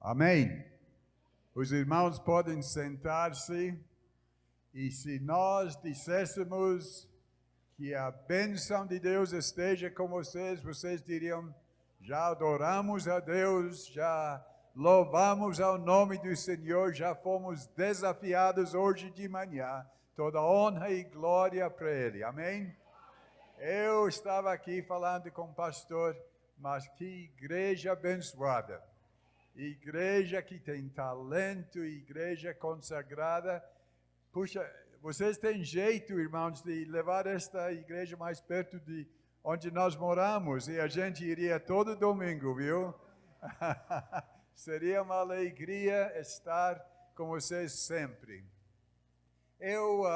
Amém. Os irmãos podem sentar-se e se nós disséssemos que a bênção de Deus esteja com vocês, vocês diriam, já adoramos a Deus, já louvamos ao nome do Senhor, já fomos desafiados hoje de manhã, toda honra e glória para Ele. Amém? Eu estava aqui falando com o pastor, mas que igreja abençoada. Igreja que tem talento, igreja consagrada. Puxa, vocês têm jeito, irmãos, de levar esta igreja mais perto de onde nós moramos e a gente iria todo domingo, viu? Seria uma alegria estar com vocês sempre. Eu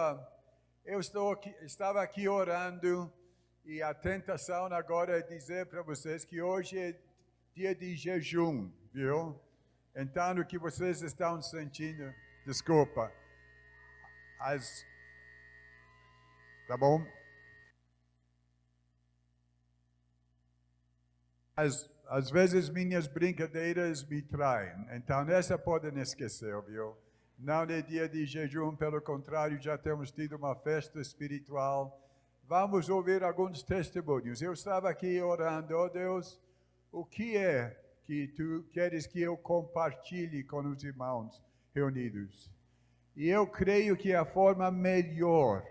estava aqui orando e a tentação agora é dizer para vocês que hoje é dia de jejum, viu? Então, o que vocês estão sentindo, desculpa. Tá bom? Às vezes minhas brincadeiras me traem, então essa podem esquecer, viu? Não é dia de jejum, pelo contrário, já temos tido uma festa espiritual. Vamos ouvir alguns testemunhos. Eu estava aqui orando, oh Deus, o que é que tu queres que eu compartilhe com os irmãos reunidos? E eu creio que a forma melhor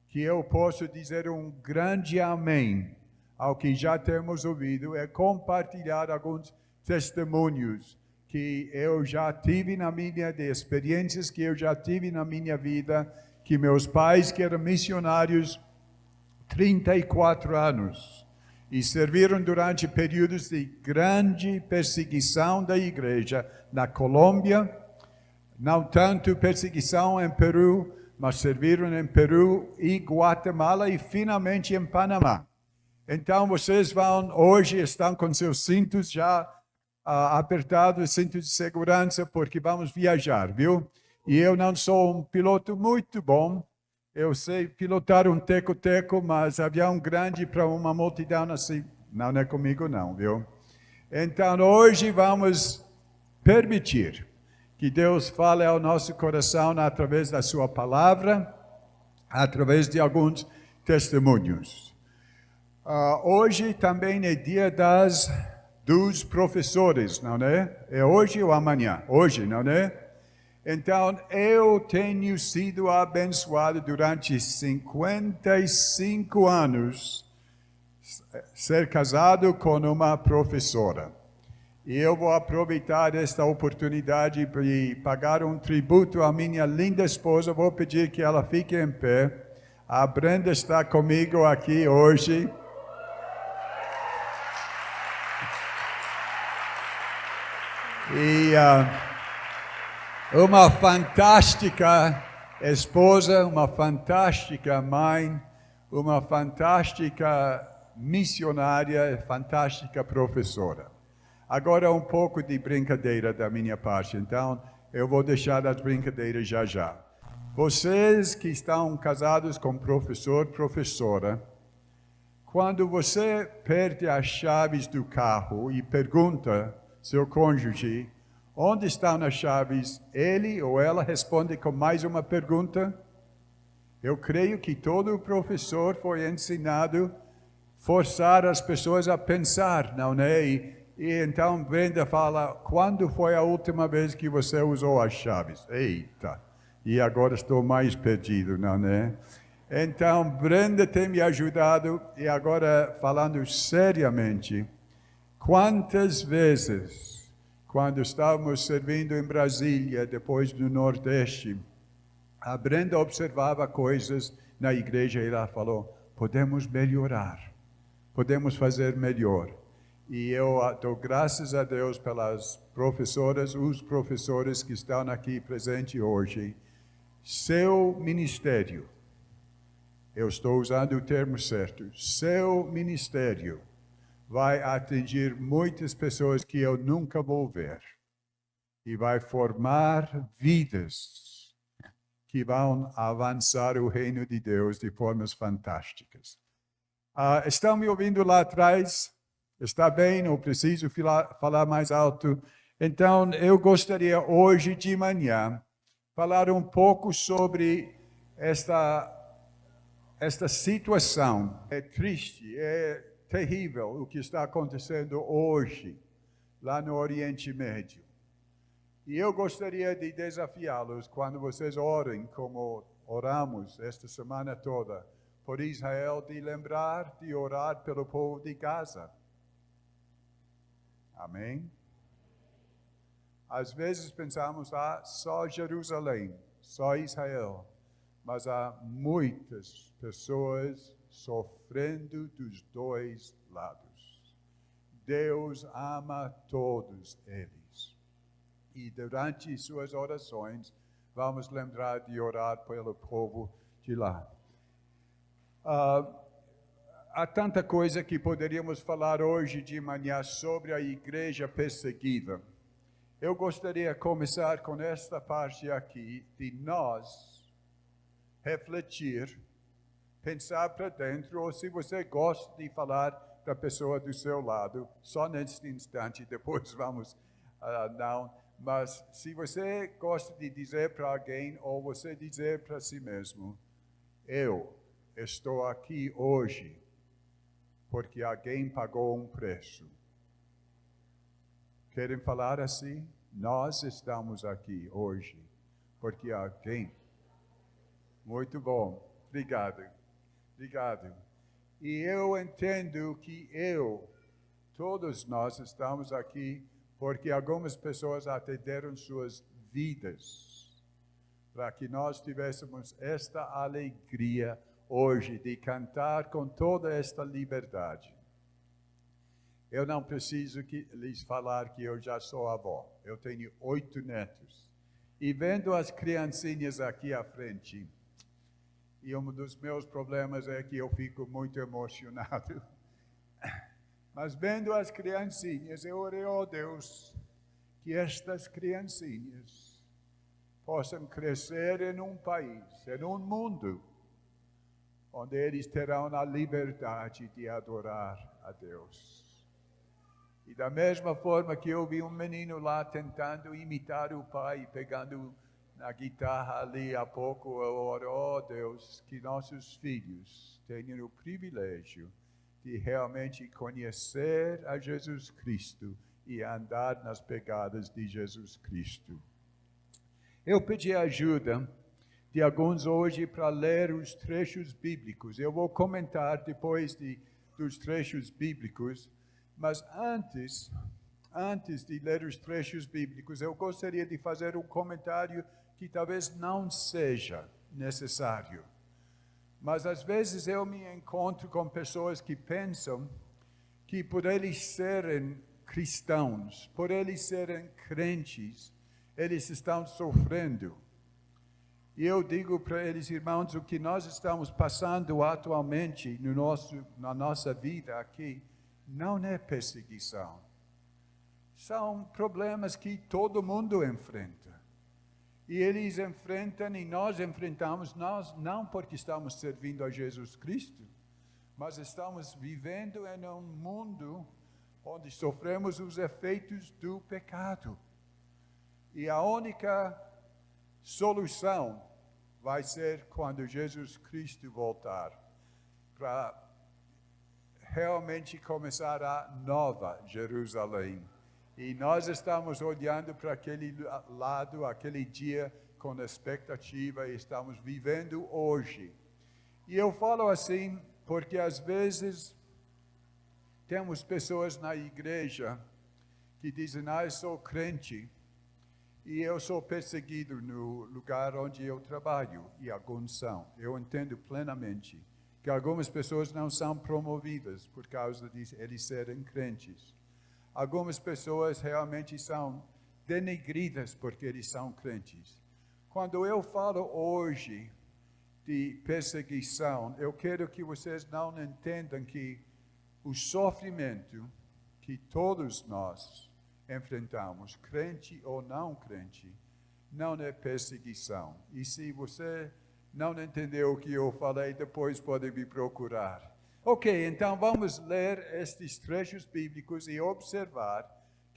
que eu posso dizer um grande amém ao que já temos ouvido é compartilhar alguns testemunhos que eu já tive de experiências que eu já tive na minha vida, que meus pais, que eram missionários, 34 anos, e serviram durante períodos de grande perseguição da igreja na Colômbia, não tanto perseguição em Peru, mas serviram em Peru e Guatemala e finalmente em Panamá. Então vocês hoje estão com seus cintos já apertados, cintos de segurança, porque vamos viajar, viu? E eu não sou um piloto muito bom, eu sei pilotar um teco-teco, mas avião grande para uma multidão assim, não é comigo não, viu? Então hoje vamos permitir que Deus fale ao nosso coração através da sua palavra, através de alguns testemunhos. Hoje também é dia dos professores, não é? É hoje ou amanhã? Hoje, não é? Então, eu tenho sido abençoado durante 55 anos, ser casado com uma professora. E eu vou aproveitar esta oportunidade para pagar um tributo à minha linda esposa. Vou pedir que ela fique em pé. A Brenda está comigo aqui hoje. E uma fantástica esposa, uma fantástica mãe, uma fantástica missionária, fantástica professora. Agora um pouco de brincadeira da minha parte, então eu vou deixar as brincadeiras já. Vocês que estão casados com professor, professora, quando você perde as chaves do carro e pergunta seu cônjuge, onde estão as chaves? Ele ou ela responde com mais uma pergunta. Eu creio que todo professor foi ensinado a forçar as pessoas a pensar, não é? E então Brenda fala, quando foi a última vez que você usou as chaves? Eita, e agora estou mais perdido, não é? Então Brenda tem me ajudado, e agora falando seriamente, quantas vezes, quando estávamos servindo em Brasília, depois do Nordeste, a Brenda observava coisas na igreja e ela falou, podemos melhorar, podemos fazer melhor. E eu dou graças a Deus pelas professoras, os professores que estão aqui presentes hoje. Seu ministério, eu estou usando o termo certo, seu ministério vai atingir muitas pessoas que eu nunca vou ver. E vai formar vidas que vão avançar o reino de Deus de formas fantásticas. Estão me ouvindo lá atrás? Está bem, não preciso falar mais alto. Então, eu gostaria hoje de manhã falar um pouco sobre esta situação. É triste, é terrível o que está acontecendo hoje lá no Oriente Médio. E eu gostaria de desafiá-los quando vocês orem, como oramos esta semana toda, por Israel, de lembrar de orar pelo povo de Gaza. Amém? Às vezes pensamos, só Jerusalém, só Israel. Mas há muitas pessoas sofrendo dos dois lados. Deus ama todos eles. E durante suas orações, vamos lembrar de orar pelo povo de lá. Há tanta coisa que poderíamos falar hoje de manhã sobre a igreja perseguida. Eu gostaria de começar com esta parte aqui, de nós refletir, pensar para dentro, ou se você gosta de falar para a pessoa do seu lado, só neste instante, depois vamos, não. Mas se você gosta de dizer para alguém, ou você dizer para si mesmo, eu estou aqui hoje porque alguém pagou um preço. Querem falar assim? Nós estamos aqui hoje porque alguém. Muito bom. Obrigado. Obrigado. E eu entendo que todos nós estamos aqui porque algumas pessoas até deram suas vidas para que nós tivéssemos esta alegria hoje de cantar com toda esta liberdade. Eu não preciso lhes falar que eu já sou avó. Eu tenho 8 netos. E vendo as criancinhas aqui à frente, e um dos meus problemas é que eu fico muito emocionado. Mas vendo as criancinhas, eu orei, Deus, que estas criancinhas possam crescer em um país, em um mundo, onde eles terão a liberdade de adorar a Deus. E da mesma forma que eu vi um menino lá tentando imitar o pai, pegando na guitarra ali há pouco, eu oro, Deus, que nossos filhos tenham o privilégio de realmente conhecer a Jesus Cristo e andar nas pegadas de Jesus Cristo. Eu pedi ajuda de alguns hoje para ler os trechos bíblicos. Eu vou comentar depois dos trechos bíblicos, mas antes de ler os trechos bíblicos, eu gostaria de fazer um comentário que talvez não seja necessário. Mas às vezes eu me encontro com pessoas que pensam que por eles serem cristãos, por eles serem crentes, eles estão sofrendo. E eu digo para eles, irmãos, o que nós estamos passando atualmente na nossa vida aqui, não é perseguição. São problemas que todo mundo enfrenta. E eles enfrentam e nós enfrentamos, nós não porque estamos servindo a Jesus Cristo, mas estamos vivendo em um mundo onde sofremos os efeitos do pecado. E a única solução vai ser quando Jesus Cristo voltar, para realmente começar a nova Jerusalém. E nós estamos olhando para aquele lado, aquele dia, com expectativa, e estamos vivendo hoje. E eu falo assim, porque às vezes temos pessoas na igreja que dizem, eu sou crente, e eu sou perseguido no lugar onde eu trabalho, e alguns são. Eu entendo plenamente que algumas pessoas não são promovidas por causa de eles serem crentes. Algumas pessoas realmente são denegridas porque eles são crentes. Quando eu falo hoje de perseguição, eu quero que vocês não entendam que o sofrimento que todos nós enfrentamos, crente ou não crente, não é perseguição. E se você não entendeu o que eu falei, depois pode me procurar. Ok, então vamos ler estes trechos bíblicos e observar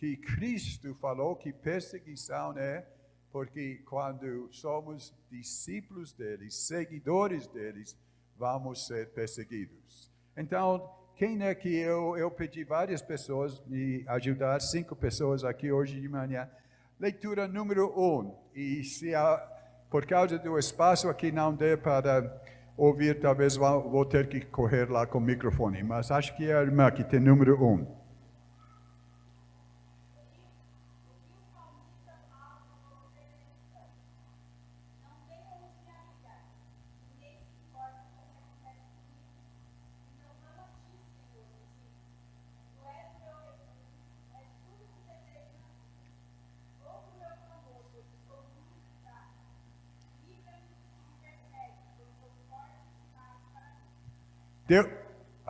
que Cristo falou que perseguição é porque quando somos discípulos deles, seguidores deles, vamos ser perseguidos. Então, quem é que eu pedi várias pessoas me ajudar, 5 pessoas aqui hoje de manhã. Leitura número 1. E se por causa do espaço aqui não der para ouvir, talvez vou ter que correr lá com o microfone. Mas acho que é a irmã que tem número 1.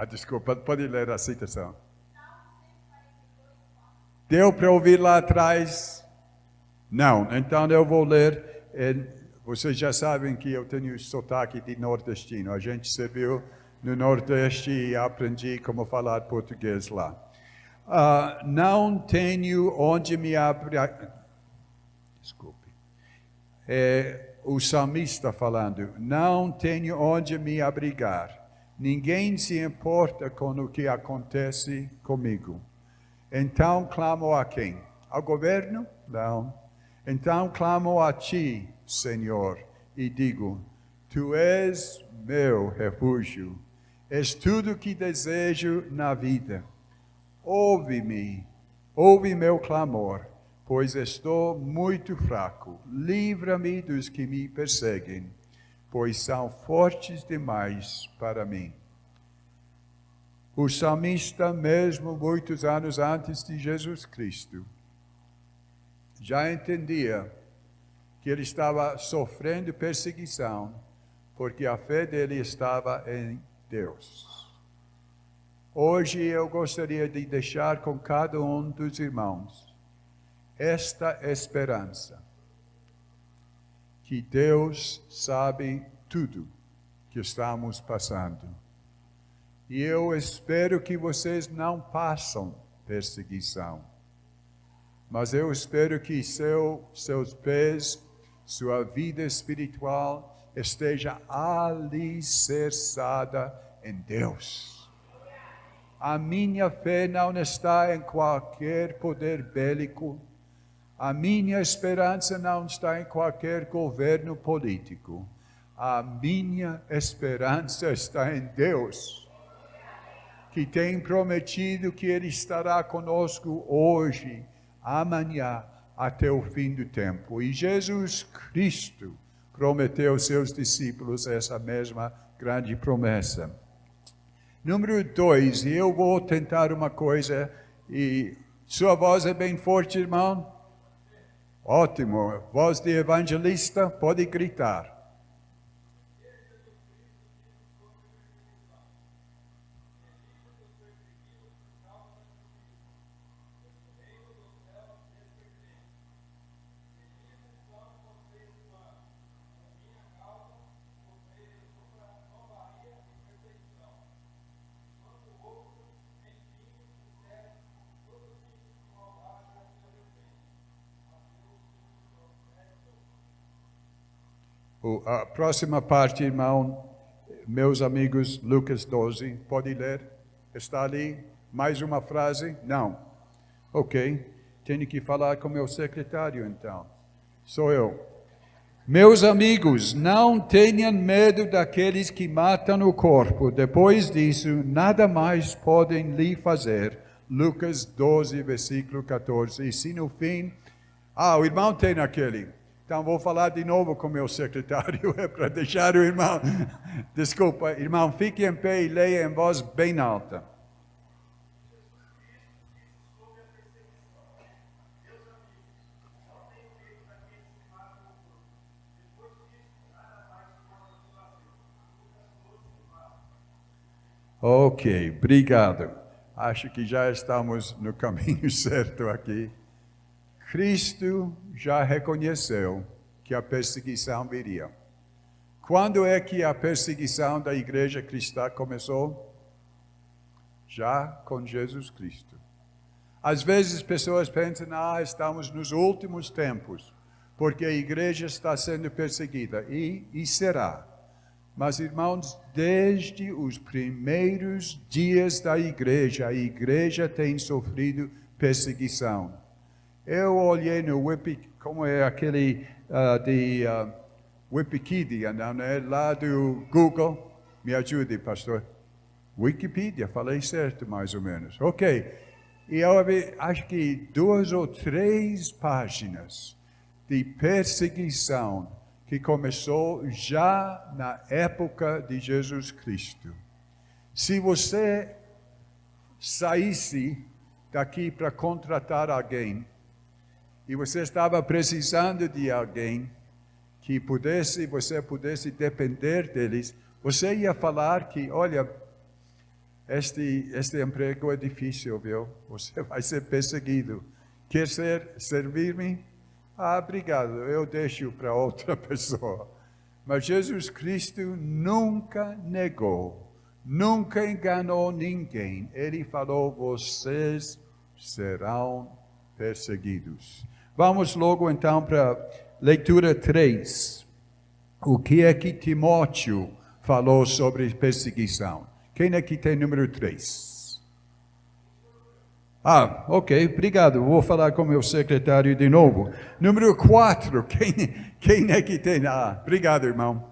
Desculpa, pode ler a citação. Deu para ouvir lá atrás? Não, então eu vou ler. Vocês já sabem que eu tenho sotaque de nordestino. A gente serviu no Nordeste e aprendi como falar português lá. Não tenho onde me abrigar. Desculpe. O salmista falando, não tenho onde me abrigar. Ninguém se importa com o que acontece comigo. Então clamo a quem? Ao governo? Não. Então clamo a ti, Senhor, e digo, tu és meu refúgio, és tudo que desejo na vida. Ouve-me, ouve meu clamor, pois estou muito fraco. Livra-me dos que me perseguem, pois são fortes demais para mim. O salmista, mesmo muitos anos antes de Jesus Cristo, já entendia que ele estava sofrendo perseguição, porque a fé dele estava em Deus. Hoje eu gostaria de deixar com cada um dos irmãos esta esperança, que Deus sabe tudo que estamos passando. E eu espero que vocês não passem perseguição. Mas eu espero que seus pés, sua vida espiritual esteja alicerçada em Deus. A minha fé não está em qualquer poder bélico. A minha esperança não está em qualquer governo político. A minha esperança está em Deus, que tem prometido que Ele estará conosco hoje, amanhã, até o fim do tempo. E Jesus Cristo prometeu aos seus discípulos essa mesma grande promessa. Número 2, e eu vou tentar uma coisa, e sua voz é bem forte, irmão? Ótimo, voz de evangelista, pode gritar. A próxima parte, irmão, meus amigos, Lucas 12, pode ler? Está ali? Mais uma frase? Não. Ok. Tenho que falar com meu secretário, então. Sou eu. Meus amigos, não tenham medo daqueles que matam o corpo. Depois disso, nada mais podem lhe fazer. Lucas 12, versículo 14. E se no fim... o irmão tem aquele... Então, vou falar de novo com meu secretário, para deixar o irmão... Desculpa, irmão, fique em pé e leia em voz bem alta. Ok, obrigado. Acho que já estamos no caminho certo aqui. Cristo já reconheceu que a perseguição viria. Quando é que a perseguição da igreja cristã começou? Já com Jesus Cristo. Às vezes pessoas pensam, estamos nos últimos tempos, porque a igreja está sendo perseguida, e será. Mas, irmãos, desde os primeiros dias da igreja, a igreja tem sofrido perseguição. Eu olhei no como é aquele Wikipedia, não é? Lá do Google. Me ajude, pastor. Wikipedia, falei certo mais ou menos. Ok. E eu acho que 2 ou 3 páginas de perseguição que começou já na época de Jesus Cristo. Se você saísse daqui para contratar alguém, e você estava precisando de alguém que você pudesse depender deles, você ia falar que, olha, este emprego é difícil, viu? Você vai ser perseguido. Quer servir-me? Obrigado, eu deixo para outra pessoa. Mas Jesus Cristo nunca negou, nunca enganou ninguém. Ele falou, vocês serão perseguidos. Vamos logo então para leitura 3. O que é que Timóteo falou sobre perseguição? Quem aqui tem número 3? Ok, obrigado. Vou falar com o meu secretário de novo. Número 4, quem é que tem? Obrigado, irmão.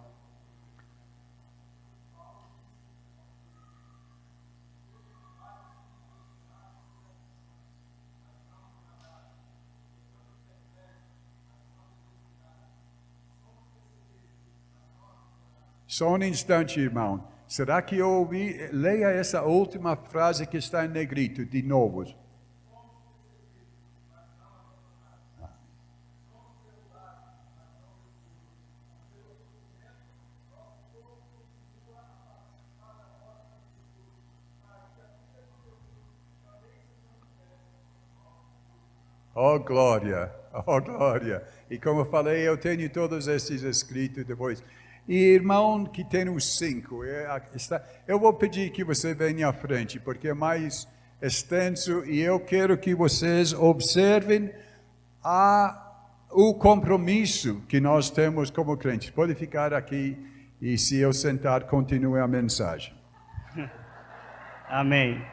Só um instante, irmão. Será que eu ouvi? Leia essa última frase que está em negrito, de novo. Oh, glória! Oh, glória! E como eu falei, eu tenho todos esses escritos depois. E irmão que tem os 5, eu vou pedir que você venha à frente, porque é mais extenso e eu quero que vocês observem o compromisso que nós temos como crentes. Pode ficar aqui e se eu sentar, continue a mensagem. Amém.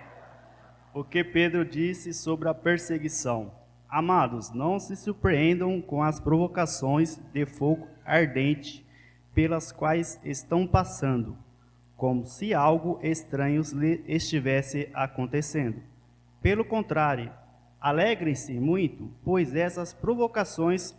O que Pedro disse sobre a perseguição. Amados, não se surpreendam com as provocações de fogo ardente pelas quais estão passando, como se algo estranho lhe estivesse acontecendo. Pelo contrário, alegrem-se muito, pois essas provocações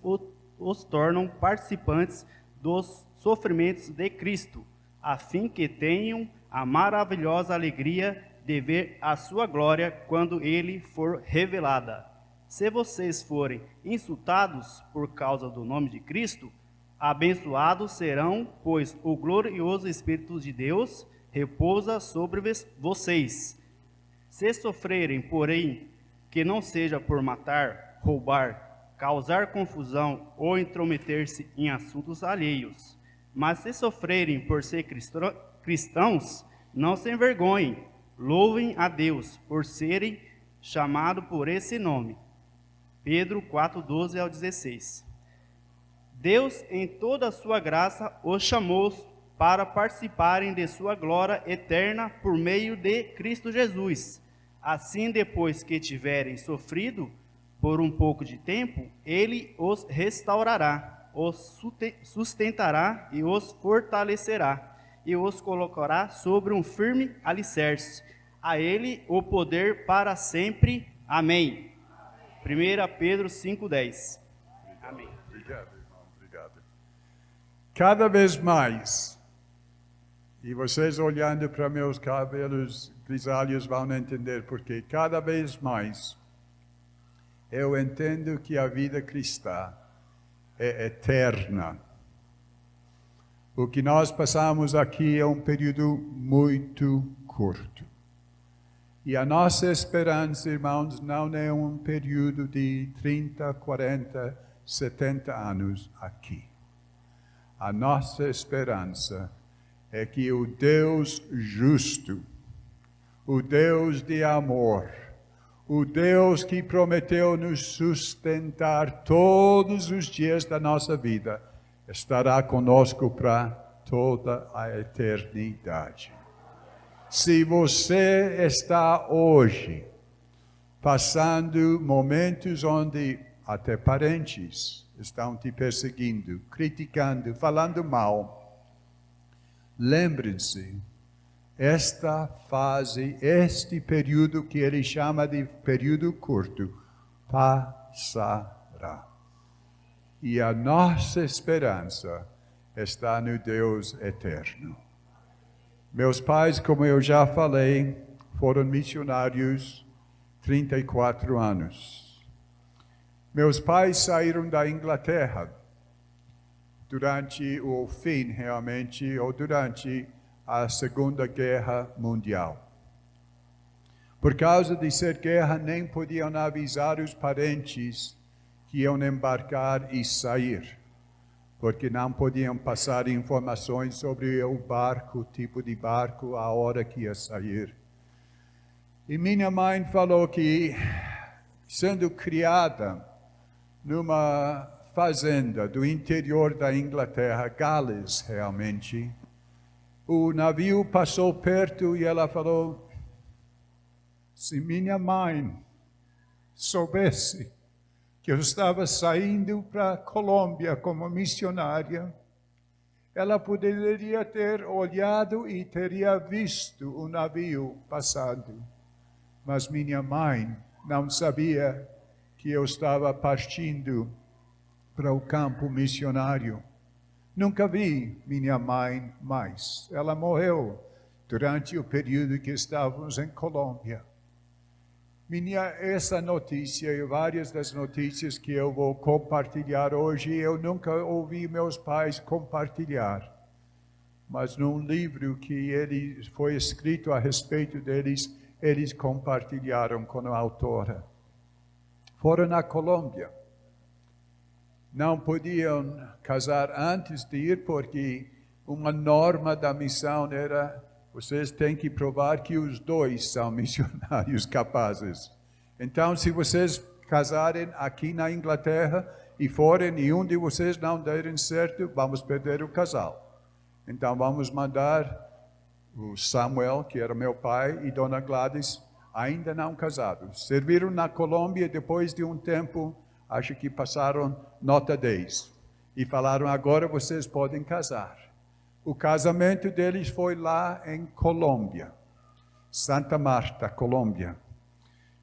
os tornam participantes dos sofrimentos de Cristo, a fim que tenham a maravilhosa alegria de ver a sua glória quando ele for revelada. Se vocês forem insultados por causa do nome de Cristo, abençoados serão, pois o glorioso Espírito de Deus repousa sobre vocês. Se sofrerem, porém, que não seja por matar, roubar, causar confusão ou intrometer-se em assuntos alheios, mas se sofrerem por ser cristãos, não se envergonhem, louvem a Deus por serem chamados por esse nome. Pedro 4:12-16. Deus, em toda a sua graça, os chamou para participarem de sua glória eterna por meio de Cristo Jesus. Assim, depois que tiverem sofrido por um pouco de tempo, ele os restaurará, os sustentará e os fortalecerá, e os colocará sobre um firme alicerce. A ele o poder para sempre. Amém. 1 Pedro 5:10. Amém. Obrigado, irmão. Obrigado. Cada vez mais, e vocês olhando para meus cabelos grisalhos vão entender porque cada vez mais eu entendo que a vida cristã é eterna. O que nós passamos aqui é um período muito curto. E a nossa esperança, irmãos, não é um período de 30, 40, 70 anos aqui. A nossa esperança é que o Deus justo, o Deus de amor, o Deus que prometeu nos sustentar todos os dias da nossa vida, estará conosco para toda a eternidade. Se você está hoje passando momentos onde até parentes estão te perseguindo, criticando, falando mal, lembre-se, esta fase, este período que ele chama de período curto, passará. E a nossa esperança está no Deus eterno. Meus pais, como eu já falei, foram missionários 34 anos. Meus pais saíram da Inglaterra durante o fim, realmente, ou durante a Segunda Guerra Mundial. Por causa de ser guerra, nem podiam avisar os parentes que iam embarcar e sair, porque não podiam passar informações sobre o barco, o tipo de barco, a hora que ia sair. E minha mãe falou que, sendo criada numa fazenda do interior da Inglaterra, Gales realmente, o navio passou perto e ela falou: se minha mãe soubesse que eu estava saindo para a Colômbia como missionária, ela poderia ter olhado e teria visto o navio passando. Mas minha mãe não sabia que eu estava partindo para o campo missionário. Nunca vi minha mãe mais. Ela morreu durante o período que estávamos em Colômbia. Essa notícia e várias das notícias que eu vou compartilhar hoje, eu nunca ouvi meus pais compartilhar. Mas num livro que foi escrito a respeito deles, eles compartilharam com a autora. Foram na Colômbia. Não podiam casar antes de ir, porque uma norma da missão era: vocês têm que provar que os dois são missionários capazes. Então, se vocês casarem aqui na Inglaterra e forem e um de vocês não derem certo, vamos perder o casal. Então, vamos mandar o Samuel, que era meu pai, e Dona Gladys, ainda não casados. Serviram na Colômbia e depois de um tempo, acho que passaram nota 10. E falaram: agora vocês podem casar. O casamento deles foi lá em Colômbia, Santa Marta, Colômbia.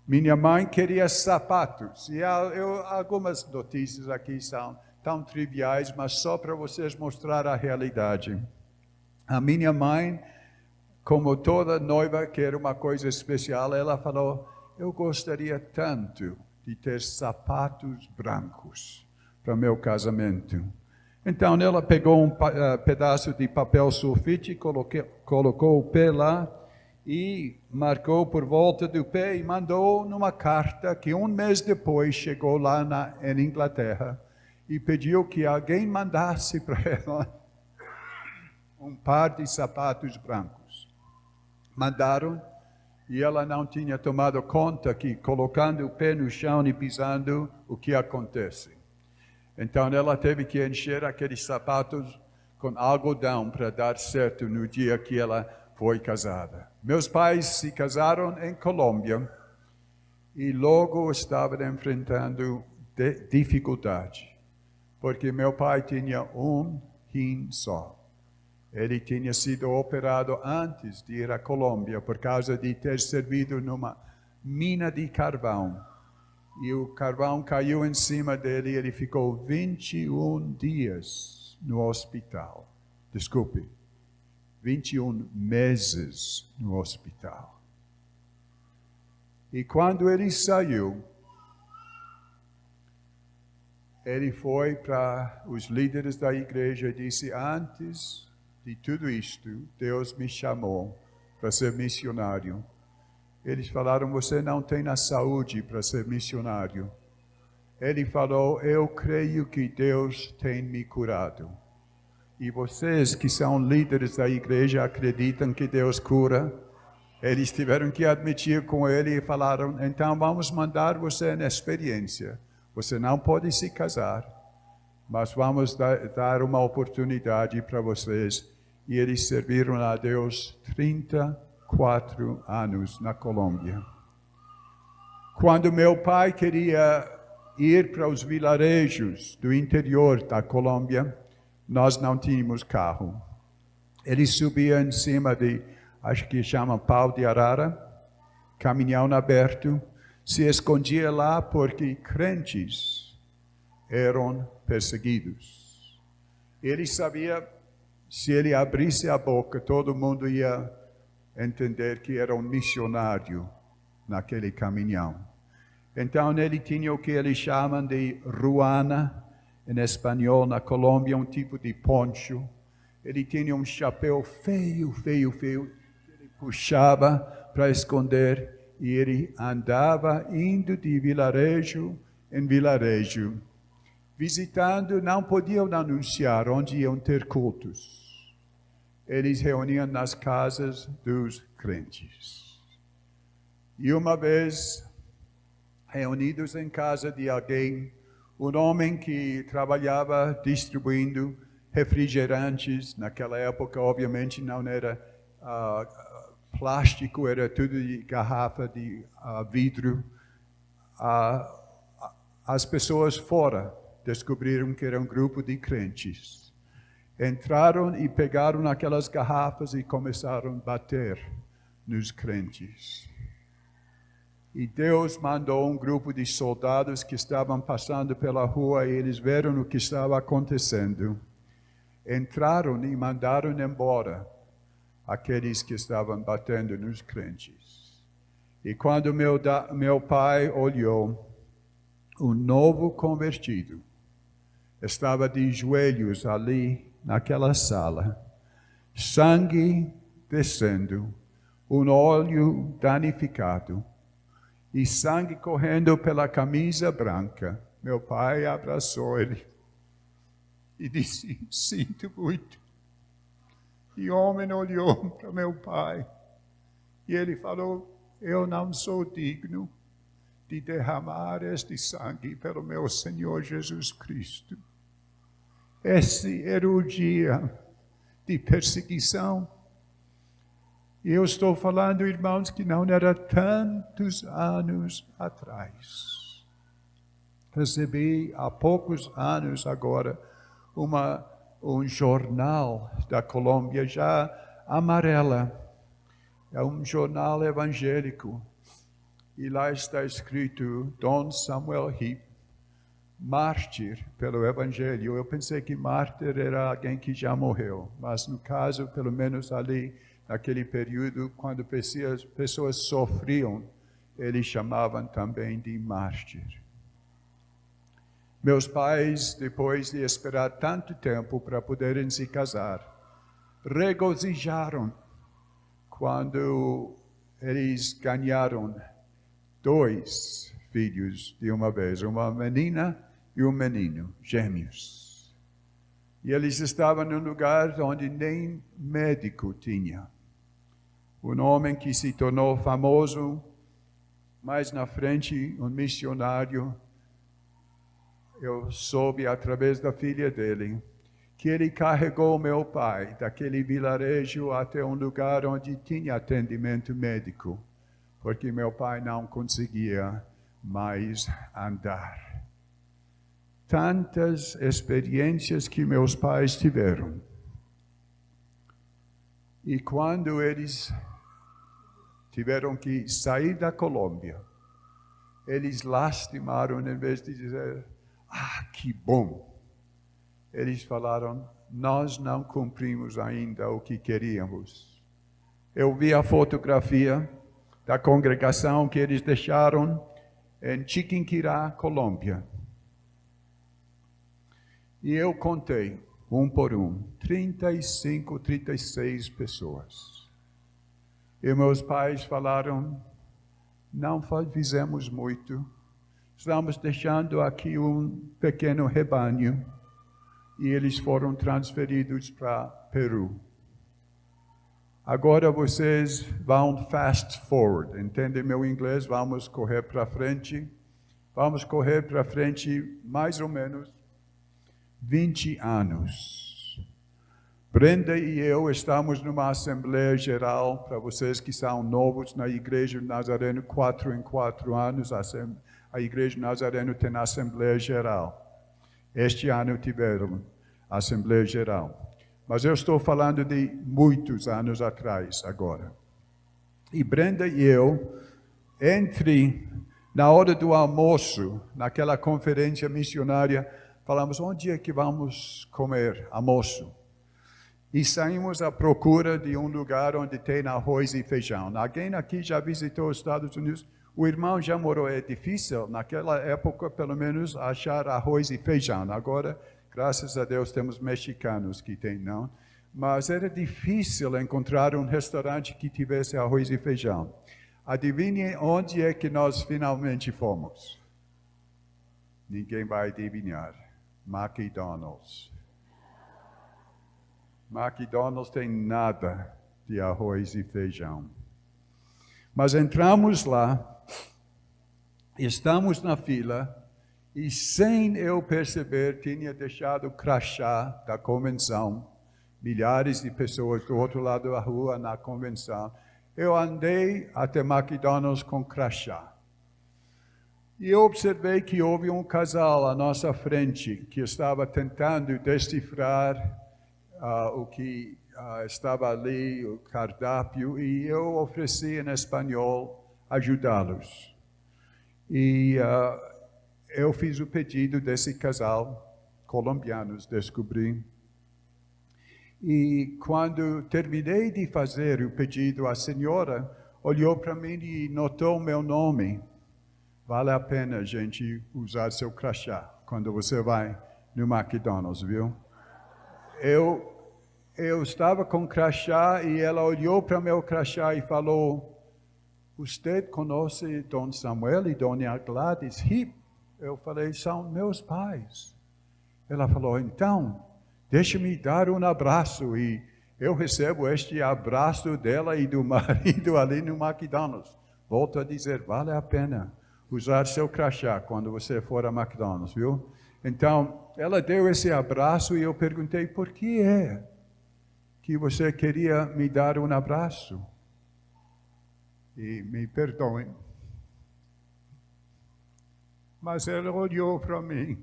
Minha mãe queria sapatos. E algumas notícias aqui são tão triviais, mas só para vocês mostrar a realidade. A minha mãe, como toda noiva quer uma coisa especial, ela falou: eu gostaria tanto de ter sapatos brancos para meu casamento. Então ela pegou um pedaço de papel sulfite, colocou o pé lá e marcou por volta do pé e mandou numa carta que um mês depois chegou lá em Inglaterra e pediu que alguém mandasse para ela um par de sapatos brancos. Mandaram e ela não tinha tomado conta que colocando o pé no chão e pisando, o que acontece. Então ela teve que encher aqueles sapatos com algodão para dar certo no dia que ela foi casada. Meus pais se casaram em Colômbia e logo estavam enfrentando dificuldade, porque meu pai tinha um rim só. Ele tinha sido operado antes de ir à Colômbia por causa de ter servido numa mina de carvão. E o carvão caiu em cima dele e ele ficou 21 dias no hospital. Desculpe, 21 meses no hospital. E quando ele saiu, ele foi para os líderes da igreja e disse: antes de tudo isto, Deus me chamou para ser missionário. Eles falaram: você não tem a saúde para ser missionário. Ele falou: eu creio que Deus tem me curado. E vocês que são líderes da igreja acreditam que Deus cura? Eles tiveram que admitir com ele e falaram, então vamos mandar você na experiência. Você não pode se casar, mas vamos dar uma oportunidade para vocês. E eles serviram a Deus 34 anos na Colômbia. Quando meu pai queria ir para os vilarejos do interior da Colômbia, nós não tínhamos carro. Ele subia em cima de, acho que chama pau de arara, caminhão aberto, se escondia lá porque crentes eram perseguidos. Ele sabia, se ele abrisse a boca, todo mundo ia entender que era um missionário naquele caminhão. Então ele tinha o que eles chamam de ruana, em espanhol, na Colômbia, um tipo de poncho. Ele tinha um chapéu feio, ele puxava para esconder e ele andava indo de vilarejo em vilarejo, visitando, não podiam anunciar onde iam ter cultos. Eles reuniam nas casas dos crentes. E uma vez, reunidos em casa de alguém, um homem que trabalhava distribuindo refrigerantes, naquela época obviamente não era plástico, era tudo de garrafa de vidro. As pessoas fora descobriram que era um grupo de crentes. Entraram e pegaram aquelas garrafas e começaram a bater nos crentes. E Deus mandou um grupo de soldados que estavam passando pela rua e eles viram o que estava acontecendo. Entraram e mandaram embora aqueles que estavam batendo nos crentes. E quando meu pai olhou, um novo convertido estava de joelhos ali naquela sala, sangue descendo, um olho danificado, e sangue correndo pela camisa branca. Meu pai abraçou ele e disse, sinto muito. E o homem olhou para meu pai e ele falou, eu não sou digno de derramar este sangue pelo meu Senhor Jesus Cristo. Esse era o dia de perseguição. E eu estou falando, irmãos, que não era tantos anos atrás. Recebi há poucos anos agora um jornal da Colômbia já amarela. É um jornal evangélico. E lá está escrito, Dom Samuel Heap, mártir pelo Evangelho. Eu pensei que mártir era alguém que já morreu, mas no caso, pelo menos ali, naquele período, quando pessoas sofriam, eles chamavam também de mártir. Meus pais, depois de esperar tanto tempo para poderem se casar, regozijaram quando eles ganharam 2 filhos de uma vez, uma menina e um menino, gêmeos. E eles estavam num lugar onde nem médico tinha. Um homem que se tornou famoso, mais na frente, um missionário. Eu soube através da filha dele que ele carregou meu pai daquele vilarejo até um lugar onde tinha atendimento médico, porque meu pai não conseguia mais andar. Tantas experiências que meus pais tiveram. E quando eles tiveram que sair da Colômbia, eles lastimaram, em vez de dizer, que bom. Eles falaram, nós não cumprimos ainda o que queríamos. Eu vi a fotografia da congregação que eles deixaram em Chiquinquirá, Colômbia. E eu contei, um por um, 35, 36 pessoas. E meus pais falaram, não fizemos muito, estamos deixando aqui um pequeno rebanho. E eles foram transferidos para Peru. Agora vocês vão fast forward. Entendem meu inglês? Vamos correr para frente. Vamos correr para frente mais ou menos 20 anos. Brenda e eu estamos numa Assembleia Geral, para vocês que são novos na Igreja Nazareno, 4 em 4 anos, a Igreja Nazareno tem Assembleia Geral. Este ano tiveram Assembleia Geral. Mas eu estou falando de muitos anos atrás, agora. E Brenda e eu, na hora do almoço, naquela conferência missionária, falamos, onde é que vamos comer almoço? E saímos à procura de um lugar onde tem arroz e feijão. Alguém aqui já visitou os Estados Unidos? O irmão já morou, é difícil, naquela época, pelo menos, achar arroz e feijão. Agora, graças a Deus, temos mexicanos que tem, não? Mas era difícil encontrar um restaurante que tivesse arroz e feijão. Adivinhem onde é que nós finalmente fomos? Ninguém vai adivinhar. McDonald's. McDonald's tem nada de arroz e feijão. Mas entramos lá, estamos na fila, e sem eu perceber, tinha deixado o crachá da convenção, milhares de pessoas do outro lado da rua na convenção. Eu andei até McDonald's com crachá. E eu observei que houve um casal à nossa frente que estava tentando decifrar o que estava ali, o cardápio, e eu ofereci em espanhol ajudá-los. E eu fiz o pedido desse casal, colombianos, descobri. E quando terminei de fazer o pedido, a senhora olhou para mim e notou meu nome. Vale a pena a gente usar seu crachá quando você vai no McDonald's, viu? Eu estava com crachá e ela olhou para meu crachá e falou, "Você conhece Dom Samuel e Dona Gladys Heap?" Eu falei, "São meus pais." Ela falou, "Então, deixa-me dar um abraço." E eu recebo este abraço dela e do marido ali no McDonald's. Volto a dizer, vale a pena usar seu crachá quando você for a McDonald's, viu? Então, ela deu esse abraço e eu perguntei, por que é que você queria me dar um abraço? E me perdoem. Mas ela olhou para mim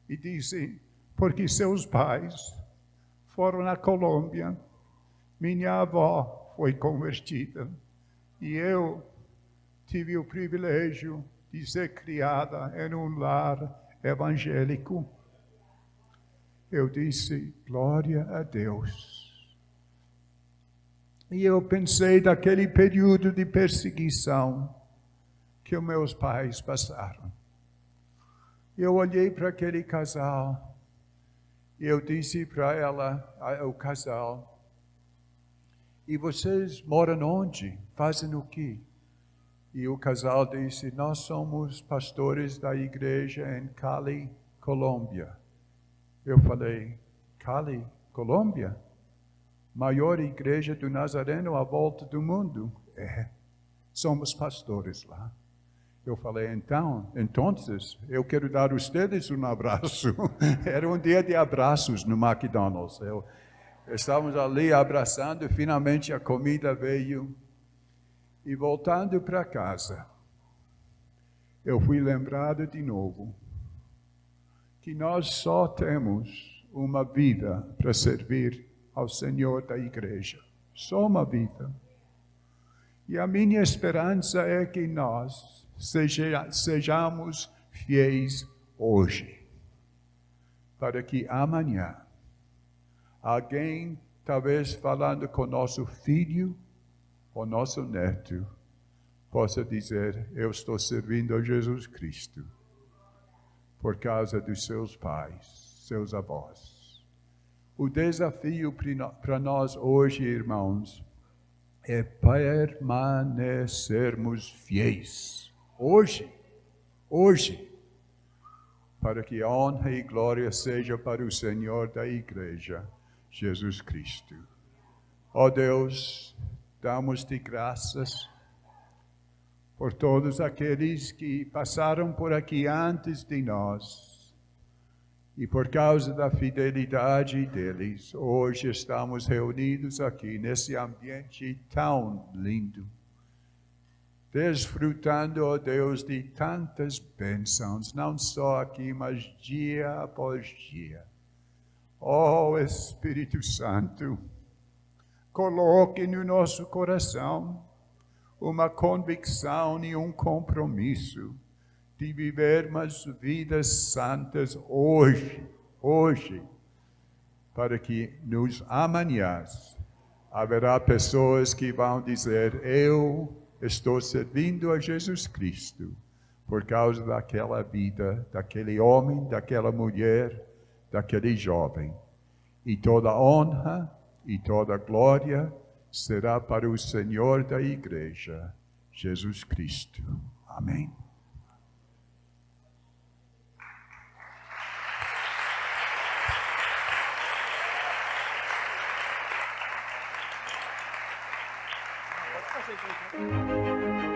e disse, porque seus pais foram na Colômbia, minha avó foi convertida e eu tive o privilégio de ser criada em um lar evangélico. Eu disse, glória a Deus. E eu pensei daquele período de perseguição que os meus pais passaram. Eu olhei para aquele casal e eu disse para ela, o casal, e vocês moram onde? Fazem o quê? E o casal disse, nós somos pastores da igreja em Cali, Colômbia. Eu falei, Cali, Colômbia? Maior igreja do Nazareno à volta do mundo. Somos pastores lá. Eu falei, então, eu quero dar a vocês um abraço. Era um dia de abraços no McDonald's. Estávamos ali abraçando, finalmente a comida veio. E voltando para casa, eu fui lembrado de novo que nós só temos uma vida para servir ao Senhor da igreja. Só uma vida. E a minha esperança é que nós sejamos fiéis hoje, para que amanhã alguém, talvez falando com nosso filho ou nosso neto, possa dizer, eu estou servindo a Jesus Cristo por causa dos seus pais, seus avós. O desafio para nós hoje, irmãos, é permanecermos fiéis. Hoje, para que a honra e glória seja para o Senhor da igreja, Jesus Cristo. Ó Deus, damos-te graças por todos aqueles que passaram por aqui antes de nós. E por causa da fidelidade deles, hoje estamos reunidos aqui nesse ambiente tão lindo, desfrutando, ó Deus, de tantas bênçãos, não só aqui, mas dia após dia. Ó Espírito Santo, coloque no nosso coração uma convicção e um compromisso de vivermos vidas santas hoje, para que nos amanhãs haverá pessoas que vão dizer: eu estou servindo a Jesus Cristo por causa daquela vida, daquele homem, daquela mulher, daquele jovem. E toda honra e toda glória será para o Senhor da Igreja, Jesus Cristo. Amém. Thank you.